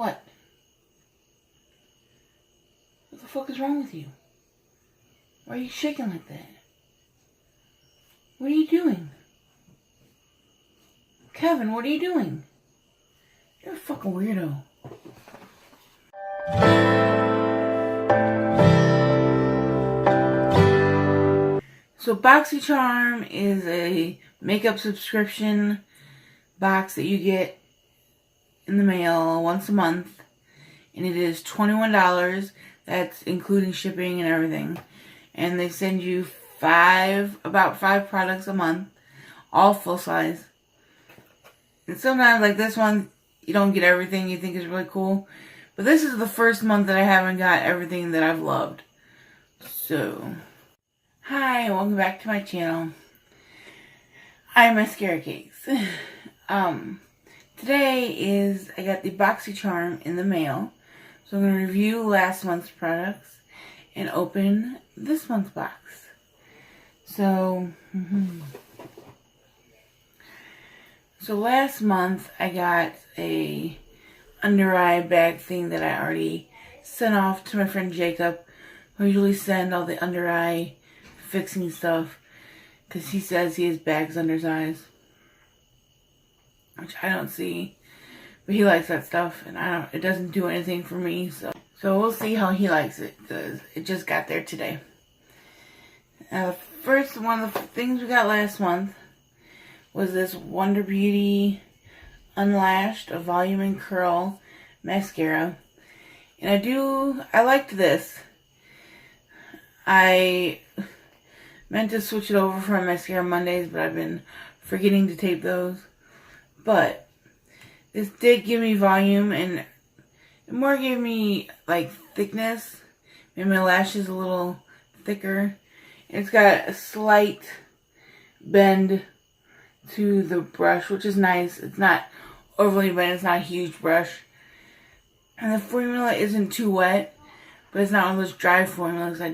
What? What the fuck is wrong with you? Why are you shaking like that? What are you doing? Kevin, what are you doing? You're a fucking weirdo. So boxycharm is a makeup subscription box that you get in the mail once a month. And it is $21. That's including shipping and everything. And they send you about five products a month. All full size. And sometimes, like this one, you don't get everything you think is really cool. But this is the first month that I haven't got everything that I've loved. So, hi, and welcome back to my channel. I'm Maskara Cakes. Today I got the boxycharm in the mail. So I'm going to review last month's products and open this month's box. So, So last month I got a under eye bag thing that I already sent off to my friend Jacob. I usually send all the under eye fixing stuff because he says he has bags under his eyes, which I don't see, but he likes that stuff, and it doesn't do anything for me. So we'll see how he likes it because it just got there today. The first one of the things we got last month was this Wonder Beauty Unlashed, a volume and curl mascara. And I liked this. I meant to switch it over for Mascara Mondays, but I've been forgetting to tape those. But this did give me volume, and it more gave me like thickness. Made my lashes a little thicker. It's got a slight bend to the brush, which is nice. It's not overly bent. It's not a huge brush. And the formula isn't too wet, but it's not one of those dry formulas. I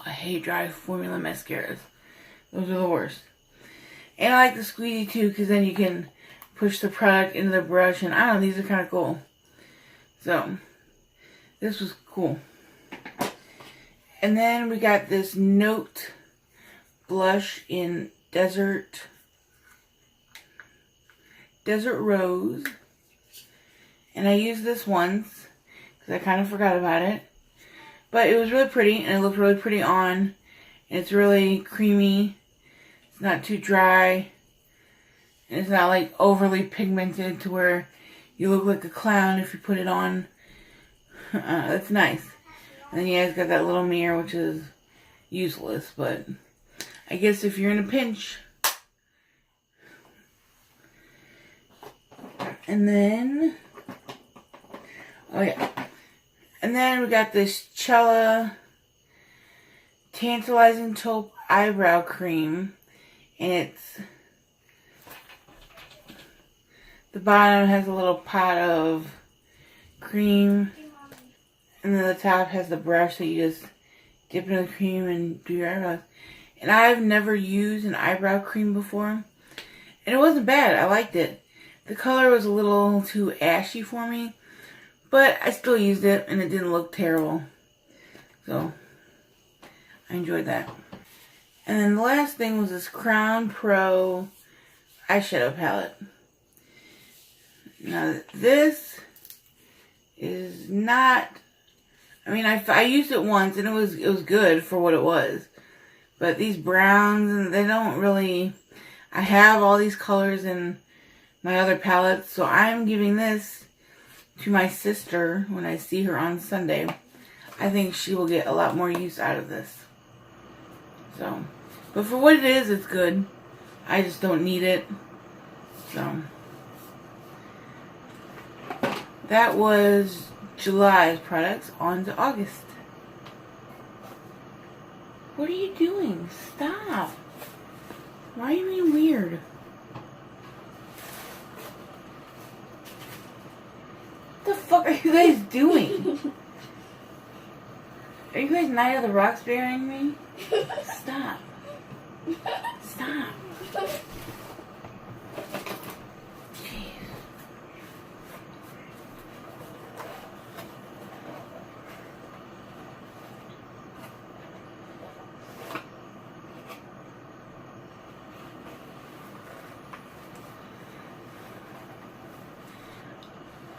hate dry formula mascaras. Those are the worst. And I like the squeezy too, because then you can push the product into the brush, and I don't know, these are kind of cool. So, this was cool. And then we got this Note blush in Desert Rose. And I used this once because I kind of forgot about it. But it was really pretty, and it looked really pretty on. And it's really creamy. It's not too dry. And it's not like overly pigmented to where you look like a clown if you put it on. That's nice. And then yeah, it's got that little mirror, which is useless, but I guess if you're in a pinch. And then, oh yeah. And then we got this Cella Tantalizing Taupe Eyebrow Cream. And the bottom has a little pot of cream. And then the top has the brush that you just dip into the cream and do your eyebrows. And I've never used an eyebrow cream before. And it wasn't bad. I liked it. The color was a little too ashy for me. But I still used it and it didn't look terrible. So, I enjoyed that. And then the last thing was this Crown Pro eyeshadow palette. Now, this is not... I mean, I used it once, and it was good for what it was. But these browns, they don't really... I have all these colors in my other palettes, so I'm giving this to my sister when I see her on Sunday. I think she will get a lot more use out of this. So, but for what it is, it's good. I just don't need it. So, that was July's products. On to August. What are you doing? Stop. Why are you being weird? What the fuck are you guys doing? Are you guys Night of the Roxburying me? Stop. Stop. Jeez.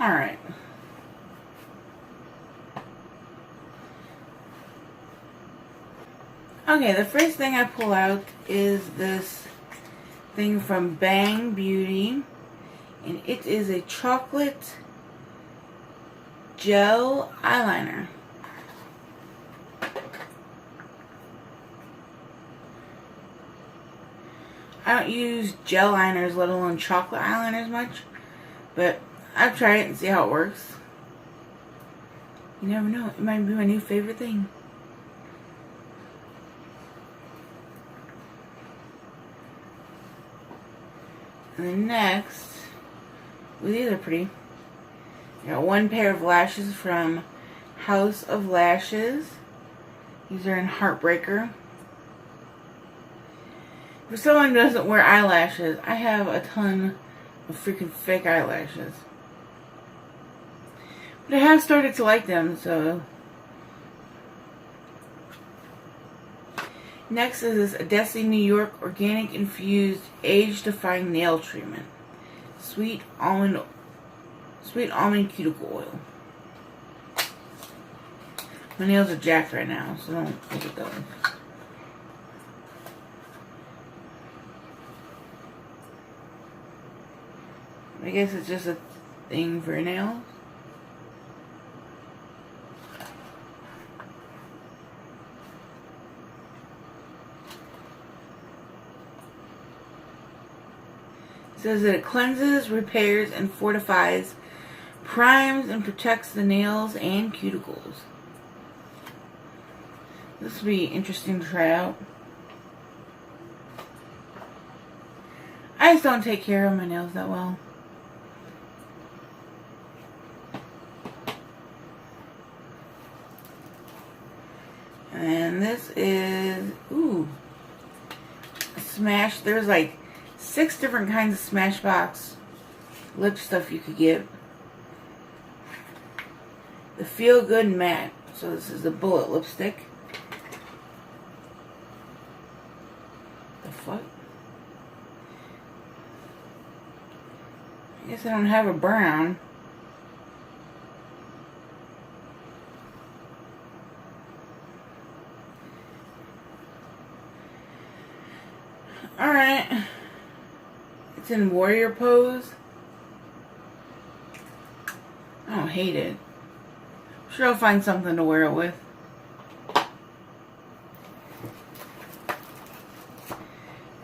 Alright. Okay, the first thing I pull out is this thing from Bang Beauty. And it is a chocolate gel eyeliner. I don't use gel liners, let alone chocolate eyeliners much. But I've tried it and see how it works. You never know, it might be my new favorite thing. And then next, well, these are pretty. I got one pair of lashes from House of Lashes. These are in Heartbreaker. For someone who doesn't wear eyelashes, I have a ton of freaking fake eyelashes. But I have started to like them, so. Next is this Desi New York Organic Infused Age-Defying Nail Treatment. Sweet almond cuticle oil. My nails are jacked right now, so don't look at those. I guess it's just a thing for your nails. It says that it cleanses, repairs, and fortifies, primes, and protects the nails and cuticles. This will be interesting to try out. I just don't take care of my nails that well. And this is, ooh, a Smash. There's like 6 different kinds of Smashbox lip stuff you could get. The Feel Good Matte. So this is the bullet lipstick. The fuck? I guess I don't have a brown. Alright. It's in warrior pose. I don't hate it. I'm sure I'll find something to wear it with.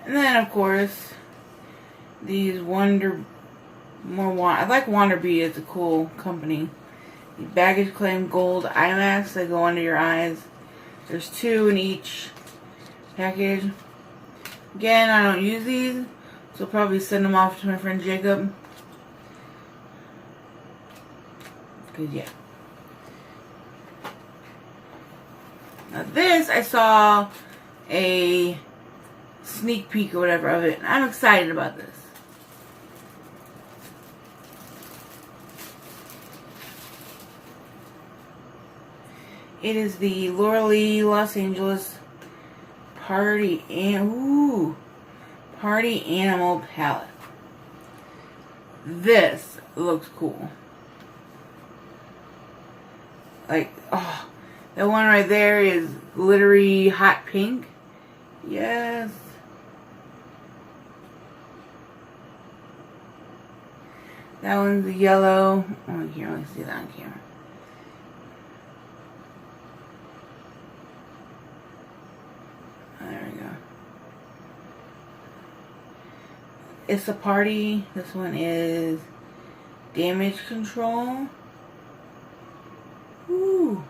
And then, of course, these I like Wander Bee. It's a cool company. The baggage claim gold eye masks that go under your eyes. There's 2 in each package. Again, I don't use these, so I'll probably send them off to my friend Jacob. Because, yeah. Now this, I saw a sneak peek or whatever of it. I'm excited about this. It is the Laura Lee Los Angeles Party Animal Palette. This looks cool. Like, oh, that one right there is glittery hot pink. Yes. That one's the yellow. Oh, you can't really see that on camera. There we go. It's a Party. This one is Damage Control. Ooh.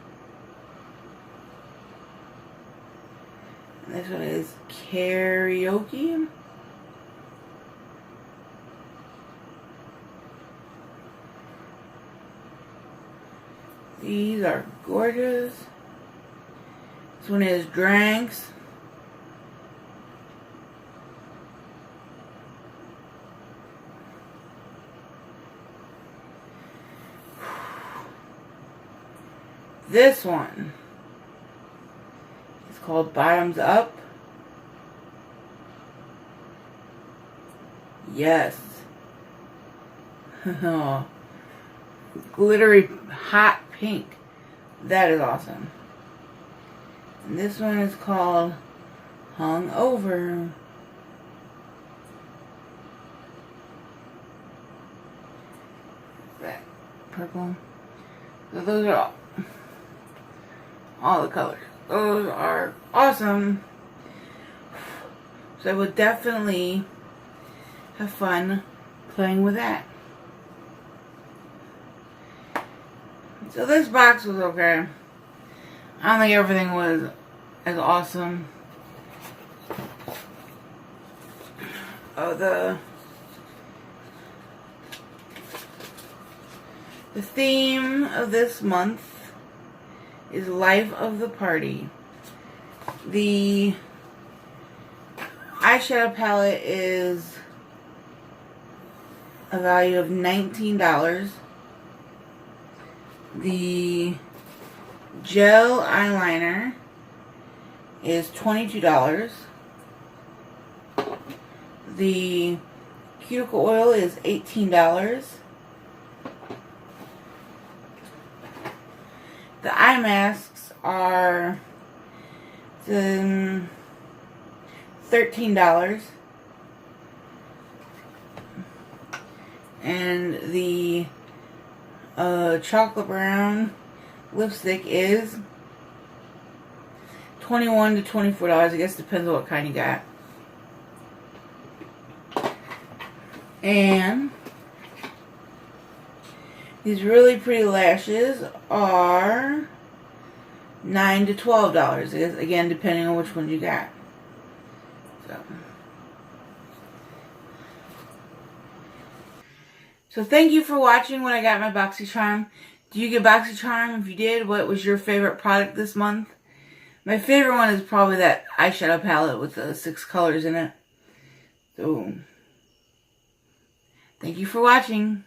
And this one is Karaoke. These are gorgeous. This one is Drinks. This one is called Bottoms Up. Yes. glittery hot pink. That is awesome. And this one is called Hung Over. That purple. So those are all the colors. Those are awesome. So I will definitely have fun playing with that. So this box was okay. I don't think everything was as awesome. Oh, the theme of this month is Life of the Party. The eyeshadow palette is a value of $19. The gel eyeliner is $22. The cuticle oil is $18. The eye masks are $13. And the chocolate brown lipstick is $21 to $24. I guess depends on what kind you got. And these really pretty lashes are $9 to $12. I guess, again, depending on which one you got. So thank you for watching when I got my boxycharm. Do you get boxycharm? If you did, what was your favorite product this month? My favorite one is probably that eyeshadow palette with the 6 colors in it. So, thank you for watching.